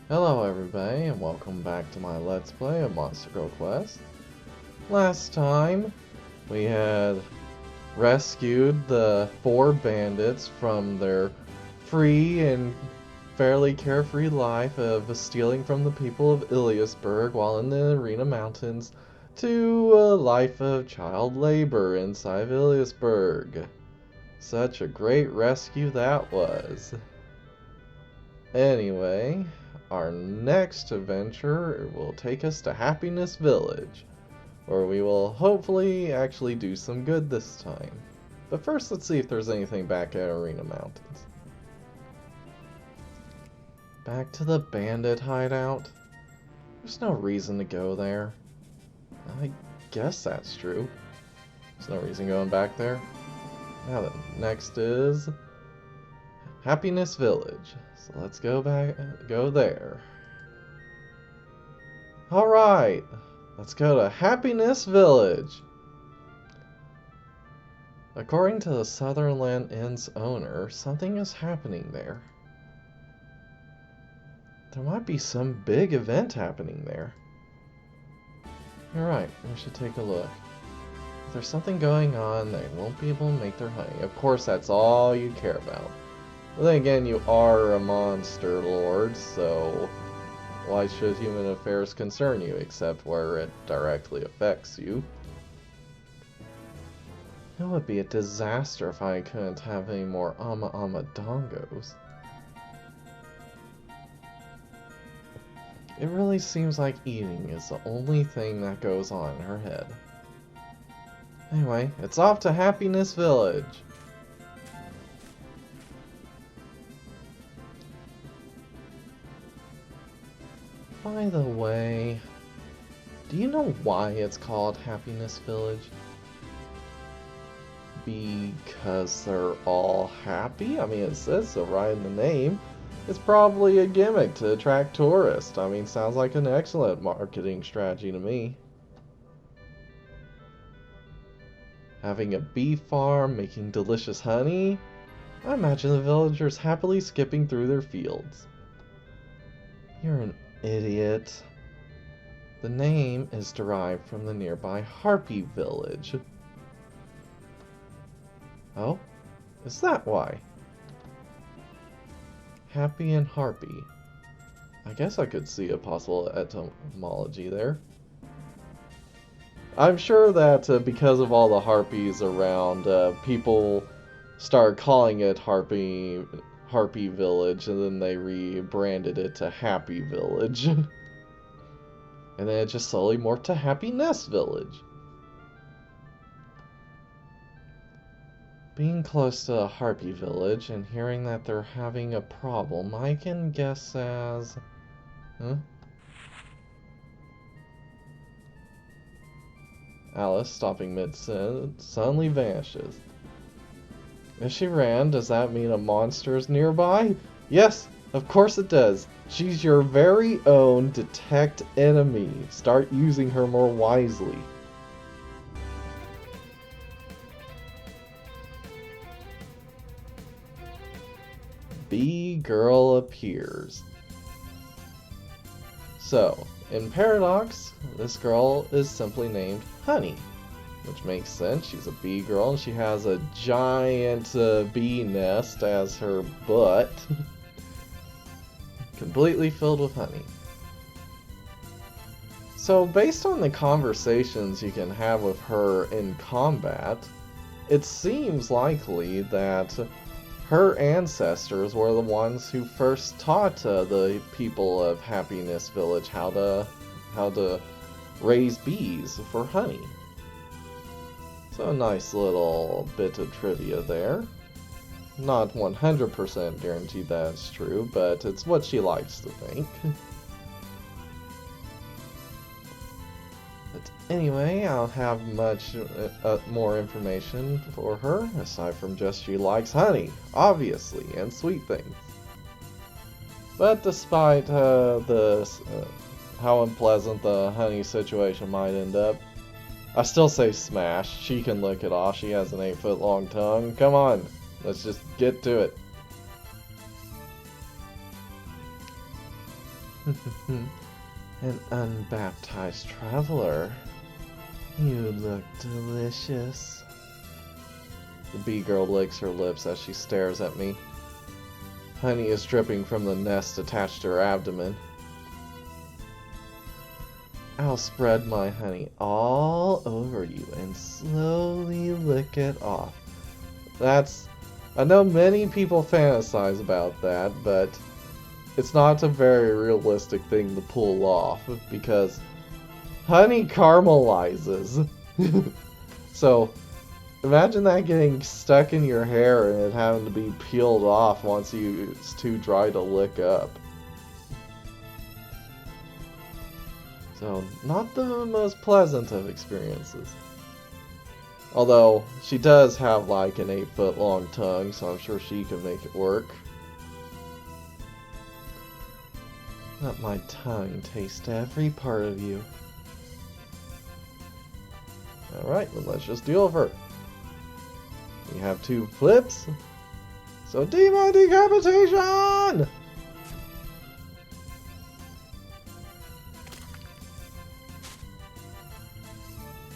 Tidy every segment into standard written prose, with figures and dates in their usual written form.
Hello everybody and welcome back to my Let's Play of Monster Girl Quest. Last time we had rescued the 4 bandits from their free and fairly carefree life of stealing from the people of Iliasburg while in the Arena Mountains to a life of child labor inside of Iliasburg. Such a great rescue that was. Anyway, our next adventure will take us to Happiness Village, where we will hopefully actually do some good this time. But first, let's see if there's anything back at Arena Mountains. Back to the bandit hideout? There's no reason to go there. I guess that's true. There's no reason going back there. Now then, next is Happiness Village. So let's go there. Alright, let's go to Happiness Village. According to the Sutherland Inn's owner, something is happening there. There might be some big event happening there. You're right, we should take a look. If there's something going on, they won't be able to make their honey. Of course, that's all you care about. But then again, you are a monster lord, so why should human affairs concern you, except where it directly affects you? It would be a disaster if I couldn't have any more dongos. It really seems like eating is the only thing that goes on in her head. Anyway, it's off to Happiness Village. By the way, do you know why it's called Happiness Village? Because they're all happy? I mean, it says so right in the name. It's probably a gimmick to attract tourists. I mean, sounds like an excellent marketing strategy to me. Having a bee farm, making delicious honey. I imagine the villagers happily skipping through their fields. You're an idiot. The name is derived from the nearby Harpy village. Oh? Is that why? Happy and Harpy. I guess I could see a possible etymology there. I'm sure that because of all the harpies around, people start calling it Harpy Village, and then they rebranded it to Happy Village. And then it just slowly morphed to Happiness Village. Being close to Harpy Village and hearing that they're having a problem, I can guess as... Huh? Alice, stopping mid-sentence, suddenly vanishes. If she ran, does that mean a monster is nearby? Yes, of course it does. She's your very own detect enemy. Start using her more wisely. Bee Girl appears. So, in Paradox, this girl is simply named Honey. Which makes sense, she's a bee girl and she has a giant bee nest as her butt. Completely filled with honey. So based on the conversations you can have with her in combat, it seems likely that her ancestors were the ones who first taught the people of Happiness Village how to raise bees for honey. So a nice little bit of trivia there. Not 100% guaranteed that it's true, but it's what she likes to think. But anyway, I'll have much more information for her, aside from just she likes honey, obviously, and sweet things. But despite how unpleasant the honey situation might end up, I still say smash. She can lick it off. She has an 8-foot long tongue. Come on, let's just get to it. An unbaptized traveler. You look delicious. The bee girl licks her lips as she stares at me. Honey is dripping from the nest attached to her abdomen. I'll spread my honey all over you and slowly lick it off. I know many people fantasize about that, but it's not a very realistic thing to pull off because honey caramelizes. So, imagine that getting stuck in your hair and it having to be peeled off once it's too dry to lick up. So, not the most pleasant of experiences. Although, she does have like an 8-foot long tongue, so I'm sure she can make it work. Let my tongue taste every part of you. Alright, then let's just deal with her. We have 2 flips. So, demon decapitation!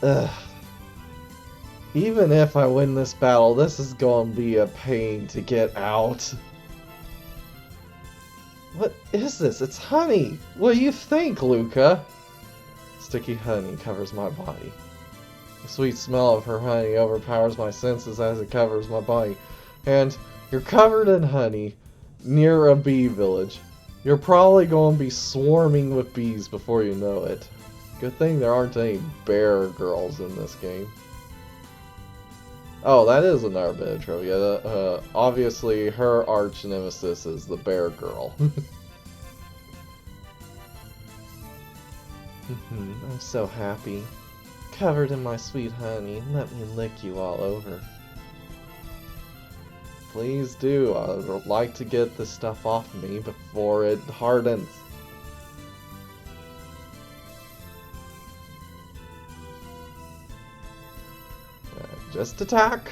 Ugh. Even if I win this battle, this is going to be a pain to get out. What is this? It's honey! What do you think, Luca? Sticky honey covers my body. The sweet smell of her honey overpowers my senses as it covers my body. And you're covered in honey near a bee village. You're probably going to be swarming with bees before you know it. Good thing there aren't any bear girls in this game. Oh, that is another bit of trivia. Obviously, her arch nemesis is the bear girl. I'm so happy. Covered in my sweet honey, let me lick you all over. Please do. I would like to get this stuff off me before it hardens. Just attack.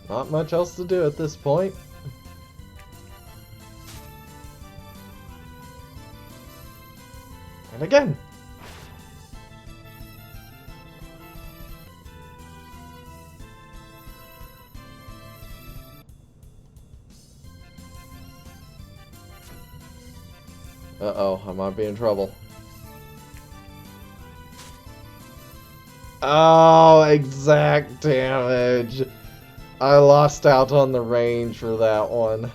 Not much else to do at this point. And again. Uh-oh, I might be in trouble. Oh, exact damage. I lost out on the range for that one.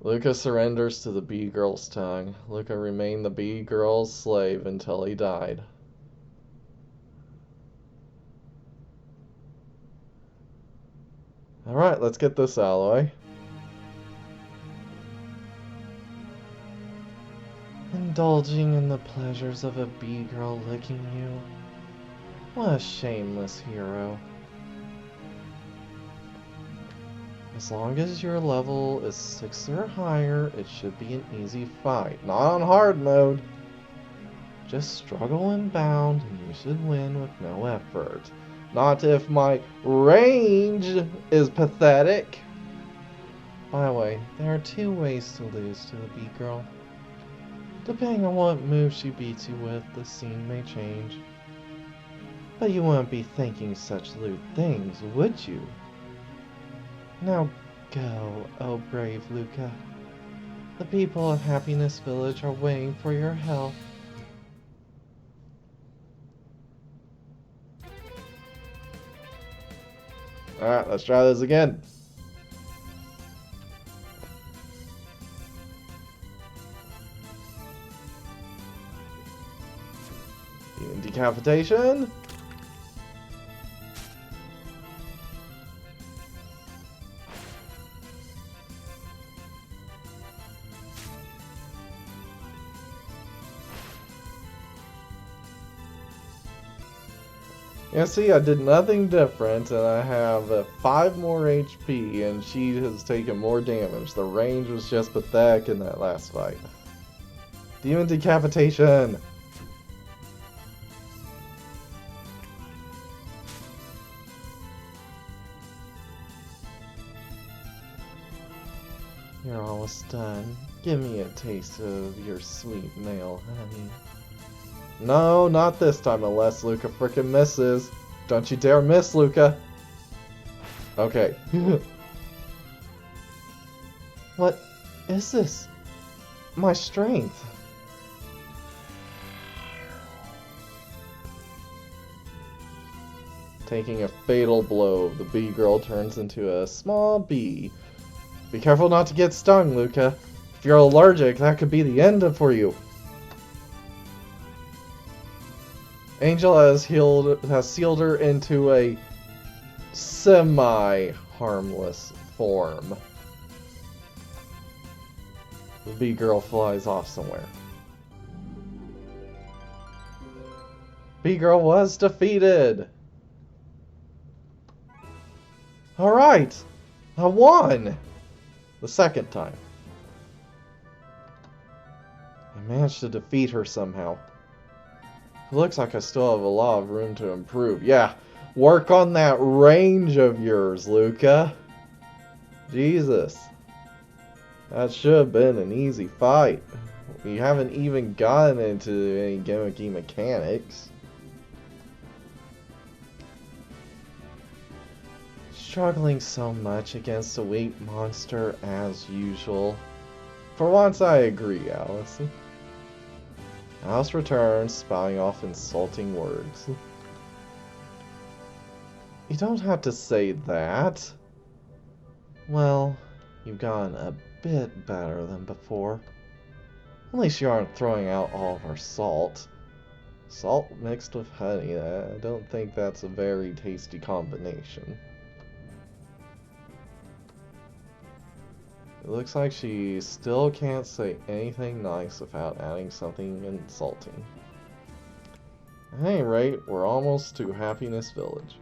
Luca surrenders to the bee girl's tongue. Luca remained the bee girl's slave until he died. Alright, let's get this out of the way. Indulging in the pleasures of a bee girl licking you. What a shameless hero. As long as your level is 6 or higher, it should be an easy fight. Not on hard mode. Just struggle and bound, and you should win with no effort. Not if my range is pathetic. By the way, there are 2 ways to lose to the bee girl. Depending on what move she beats you with, the scene may change. But you wouldn't be thinking such lewd things, would you? Now go, oh brave Luca. The people of Happiness Village are waiting for your help. Alright, let's try this again. Decapitation. Yeah, see, I did nothing different, and I have 5 more HP, and she has taken more damage. The range was just pathetic in that last fight. Demon decapitation! You're almost done. Give me a taste of your sweet male honey. No, not this time unless Luca frickin' misses. Don't you dare miss, Luca. Okay. What is this? My strength. Taking a fatal blow, the bee girl turns into a small bee. Be careful not to get stung, Luca. If you're allergic, that could be the end for you. Angel has sealed her into a semi-harmless form. The bee girl flies off somewhere. Bee girl was defeated! Alright! I won! The second time. I managed to defeat her somehow. It looks like I still have a lot of room to improve. Yeah, work on that range of yours, Luca. Jesus. That should have been an easy fight. We haven't even gotten into any gimmicky mechanics. Struggling so much against a weak monster as usual. For once I agree, Alice. Alice returns, spouting off insulting words. You don't have to say that. Well, you've gotten a bit better than before. At least you aren't throwing out all of our salt. Salt mixed with honey, I don't think that's a very tasty combination. It looks like she still can't say anything nice without adding something insulting. At any rate, we're almost to Happiness Village.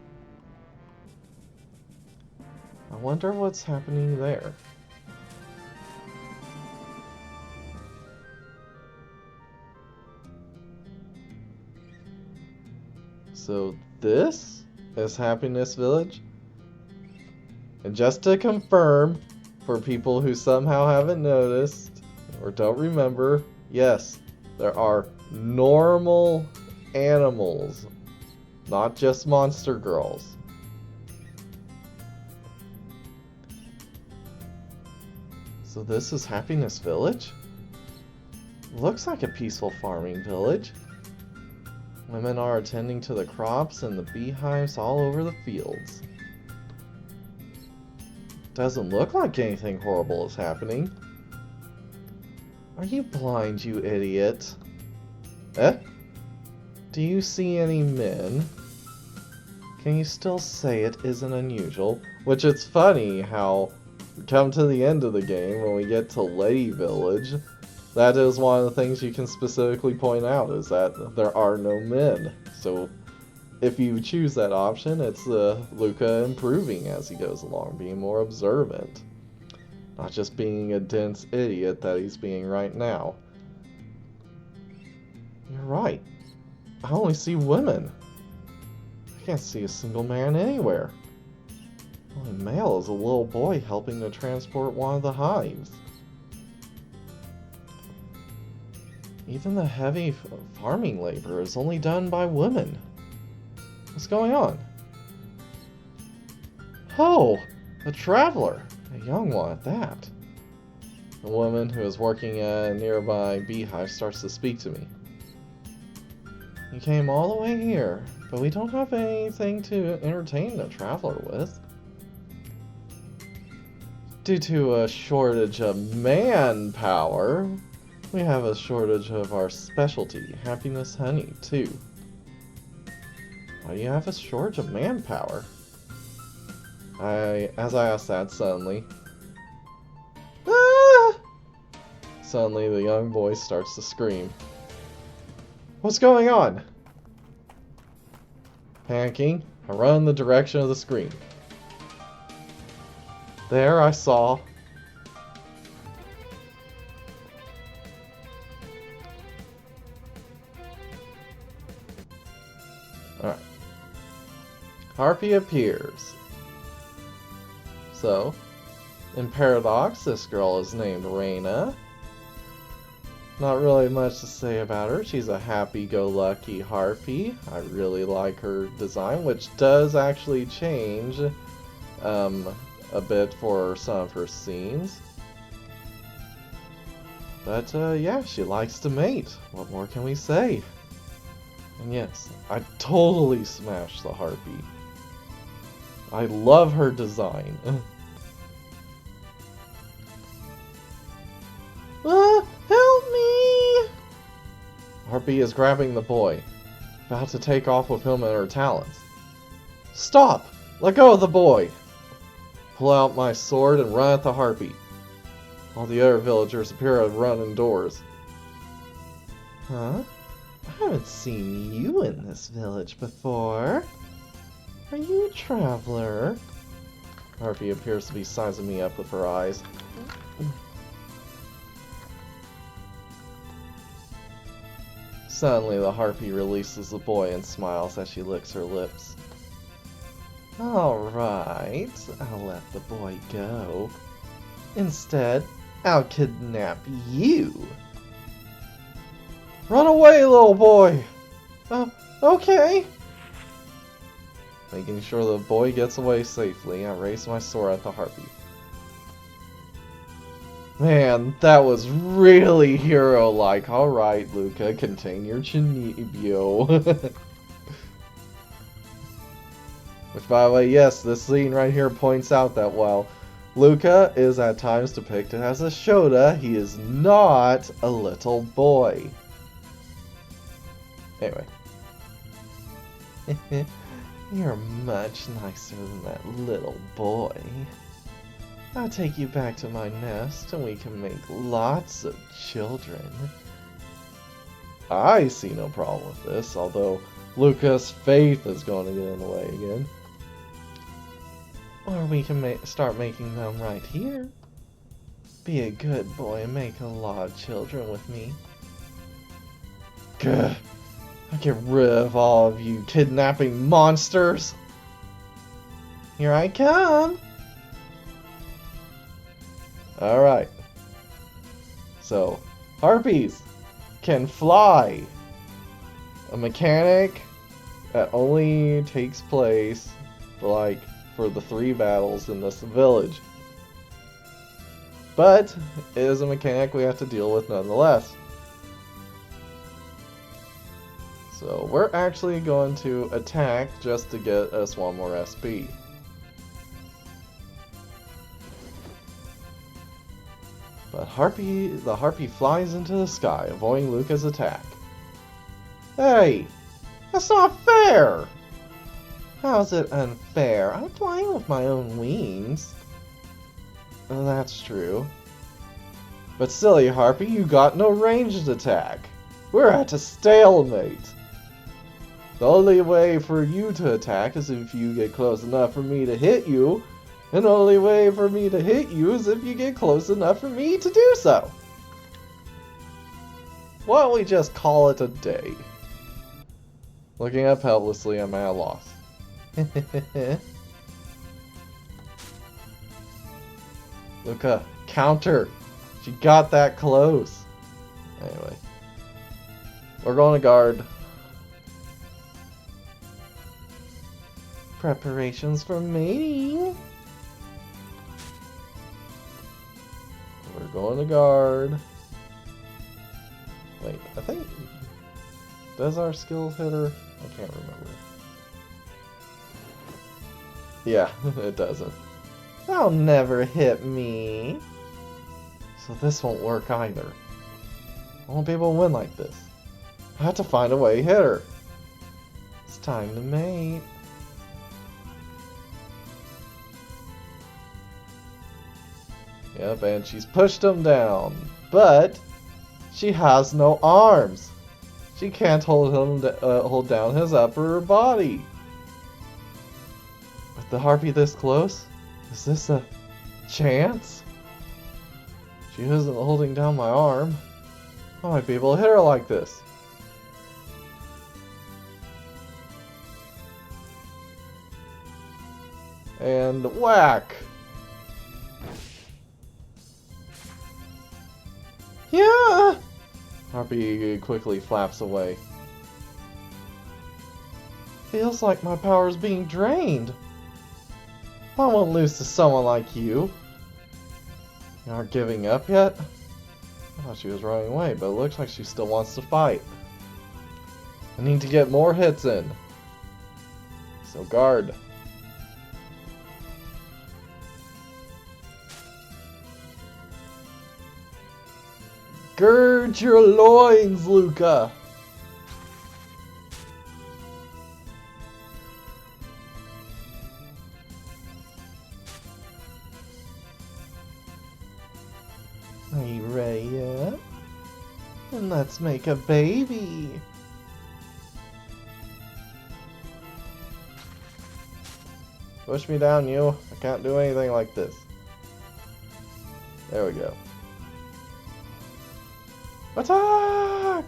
I wonder what's happening there. So this is Happiness Village? And just to confirm, for people who somehow haven't noticed or don't remember, yes, there are normal animals, not just monster girls. So this is Happiness Village? Looks like a peaceful farming village. Women are attending to the crops and the beehives all over the fields. Doesn't look like anything horrible is happening. Are you blind, you idiot? Eh? Do you see any men? Can you still say it isn't unusual? Which it's funny how we come to the end of the game when we get to Lady Village. That is one of the things you can specifically point out, is that there are no men. So if you choose that option, it's Luca improving as he goes along, being more observant. Not just being a dense idiot that he's being right now. You're right. I only see women. I can't see a single man anywhere. The only male is a little boy helping to transport one of the hives. Even the heavy farming labor is only done by women. What's going on? Oh, a traveler. A young one at that. The woman who is working at a nearby beehive starts to speak to me. You came all the way here, but we don't have anything to entertain a traveler with. Due to a shortage of manpower, we have a shortage of our specialty, happiness honey, too. Why do you have a shortage of manpower? As I asked that, suddenly... Ah! Suddenly, the young boy starts to scream. What's going on? Panicking, I run in the direction of the scream. There I saw... Alright. Harpy appears. So, In Paradox, this girl is named Reina. Not really much to say about her. She's a happy-go-lucky harpy. I really like her design, which does actually change a bit for some of her scenes. But yeah, she likes to mate. What more can we say? And yes, I totally smashed the harpy. I love her design. Help me! Harpy is grabbing the boy, about to take off with him in her talons. Stop! Let go of the boy! Pull out my sword and run at the harpy. All the other villagers appear to run indoors. Huh? I haven't seen you in this village before. Are you a traveler? Harpy appears to be sizing me up with her eyes. Suddenly, the harpy releases the boy and smiles as she licks her lips. Alright, I'll let the boy go. Instead, I'll kidnap you. Run away, little boy! Okay. Making sure the boy gets away safely, I raise my sword at the harpy. Man, that was really hero-like. Alright, Luca, contain your chinibyo. Which, by the way, yes, this scene right here points out that while Luca is at times depicted as a Shota, he is not a little boy. Anyway. You're much nicer than that little boy. I'll take you back to my nest and we can make lots of children. I see no problem with this, although Luca's faith is going to get in the way again. Or we can start making them right here. Be a good boy and make a lot of children with me. Gah! I'll get rid of all of you kidnapping monsters! Here I come! Alright. So, harpies can fly. A mechanic that only takes place for the 3 battles in this village. But it is a mechanic we have to deal with nonetheless. So we're actually going to attack just to get us 1 more SP. But the harpy flies into the sky, avoiding Luca's attack. Hey! That's not fair! How's it unfair? I'm flying with my own wings. Oh, that's true. But silly harpy, you got no ranged attack. We're at a stalemate. The only way for you to attack is if you get close enough for me to hit you. And the only way for me to hit you is if you get close enough for me to do so. Why don't we just call it a day? Looking up helplessly, I'm at a loss. Luca, counter! She got that close. Anyway. We're going to guard. Preparations for mating. We're going to guard. Wait, I think... Does our skill hit her? I can't remember. Yeah, it doesn't. That'll never hit me. So this won't work either. I won't be able to win like this. I have to find a way to hit her. It's time to mate. Yep, and she's pushed him down. But she has no arms. She can't hold down his upper body. With the harpy this close, is this a chance? She isn't holding down my arm. I might be able to hit her like this. And whack! Yeah! Harpy quickly flaps away. Feels like my power's being drained. I won't lose to someone like you. You aren't giving up yet? I thought she was running away, but it looks like she still wants to fight. I need to get more hits in. So guard. Gird your loins, Luca! Are you ready yet? Then let's make a baby! Push me down, you. I can't do anything like this. There we go. Attack!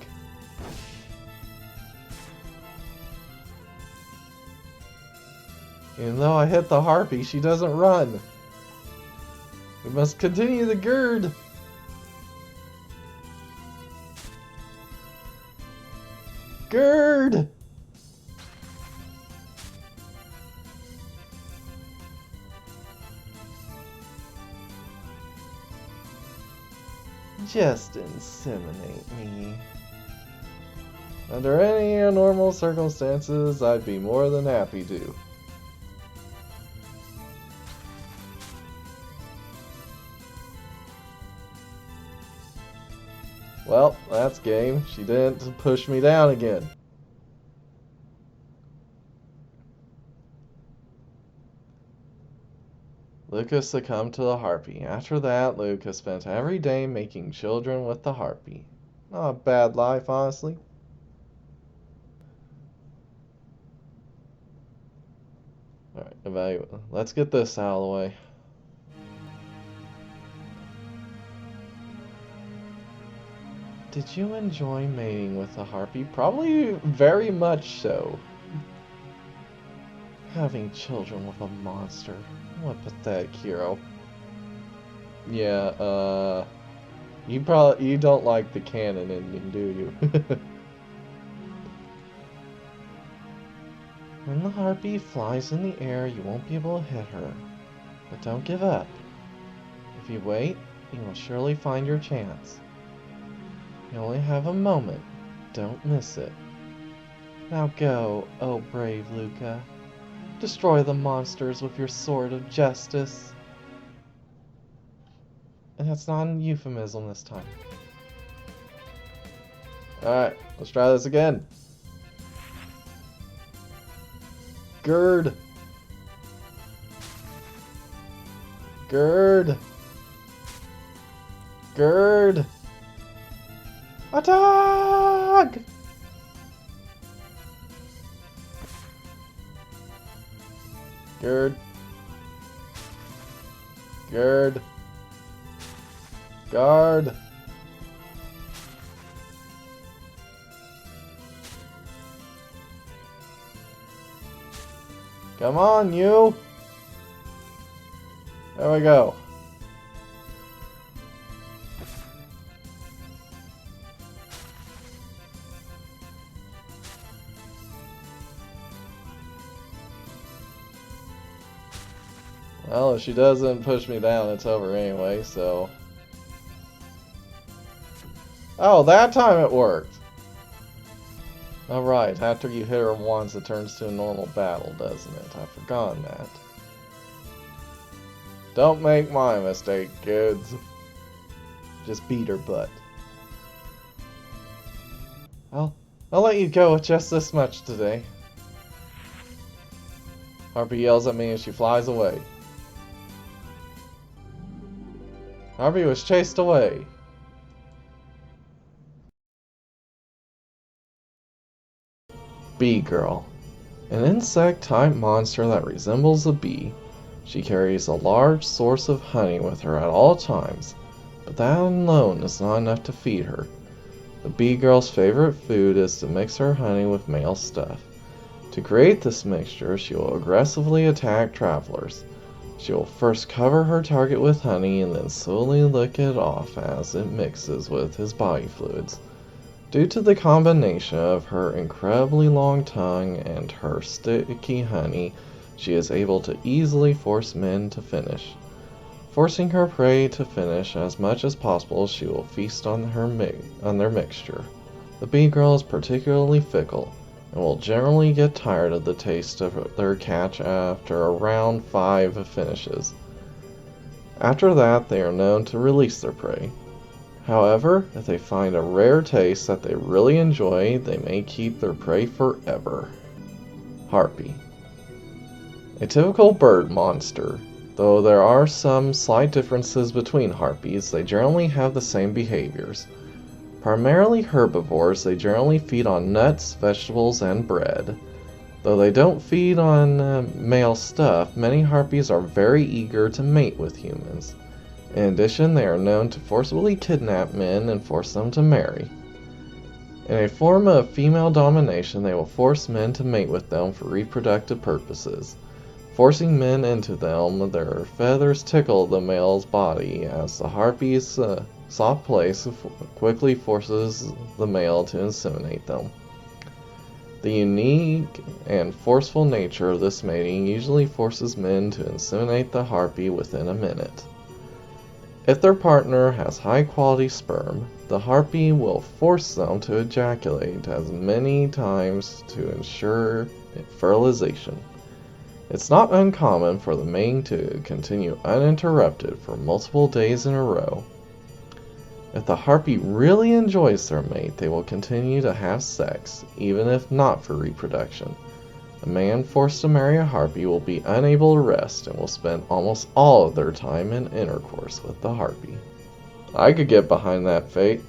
Even though I hit the harpy, she doesn't run. We must continue the gird. Gird! Just inseminate me. Under any normal circumstances, I'd be more than happy to. Well, that's game. She didn't push me down again. Lucas succumbed to the harpy. After that, Lucas spent every day making children with the harpy. Not a bad life, honestly. Alright, evaluate. Let's get this out of the way. Did you enjoy mating with the harpy? Probably very much so. Having children with a monster. What a pathetic hero. Yeah, you don't like the canon ending, do you? When the harpy flies in the air, you won't be able to hit her. But don't give up. If you wait, you will surely find your chance. You only have a moment. Don't miss it. Now go, oh brave Luca. Destroy the monsters with your sword of justice. And that's not a euphemism this time. Alright, let's try this again. Gird. Gird. Gird. Attack! Gird. Gird. Guard. Come on, you. There we go. Well, if she doesn't push me down, it's over anyway, so... Oh, that time it worked! Alright, after you hit her once, it turns to a normal battle, doesn't it? I've forgotten that. Don't make my mistake, kids. Just beat her butt. I'll let you go with just this much today. Harpy yells at me and she flies away. Harpy was chased away. Bee Girl. An insect-type monster that resembles a bee. She carries a large source of honey with her at all times, but that alone is not enough to feed her. The bee girl's favorite food is to mix her honey with male stuff. To create this mixture, she will aggressively attack travelers. She will first cover her target with honey and then slowly lick it off as it mixes with his body fluids. Due to the combination of her incredibly long tongue and her sticky honey, she is able to easily force men to finish. Forcing her prey to finish as much as possible, she will feast on their mixture. The bee girl is particularly fickle and will generally get tired of the taste of their catch after around 5 finishes. After that, they are known to release their prey. However, if they find a rare taste that they really enjoy, they may keep their prey forever. Harpy. A typical bird monster. Though there are some slight differences between harpies, they generally have the same behaviors. Primarily herbivores, they generally feed on nuts, vegetables, and bread. Though they don't feed on male stuff, many harpies are very eager to mate with humans. In addition, they are known to forcibly kidnap men and force them to marry. In a form of female domination, they will force men to mate with them for reproductive purposes. Forcing men into them, their feathers tickle the male's body as the harpy's soft place quickly forces the male to inseminate them. The unique and forceful nature of this mating usually forces men to inseminate the harpy within a minute. If their partner has high-quality sperm, the harpy will force them to ejaculate as many times to ensure fertilization. It's not uncommon for the mating to continue uninterrupted for multiple days in a row. If the harpy really enjoys their mate, they will continue to have sex, even if not for reproduction. A man forced to marry a harpy will be unable to rest and will spend almost all of their time in intercourse with the harpy. I could get behind that fate.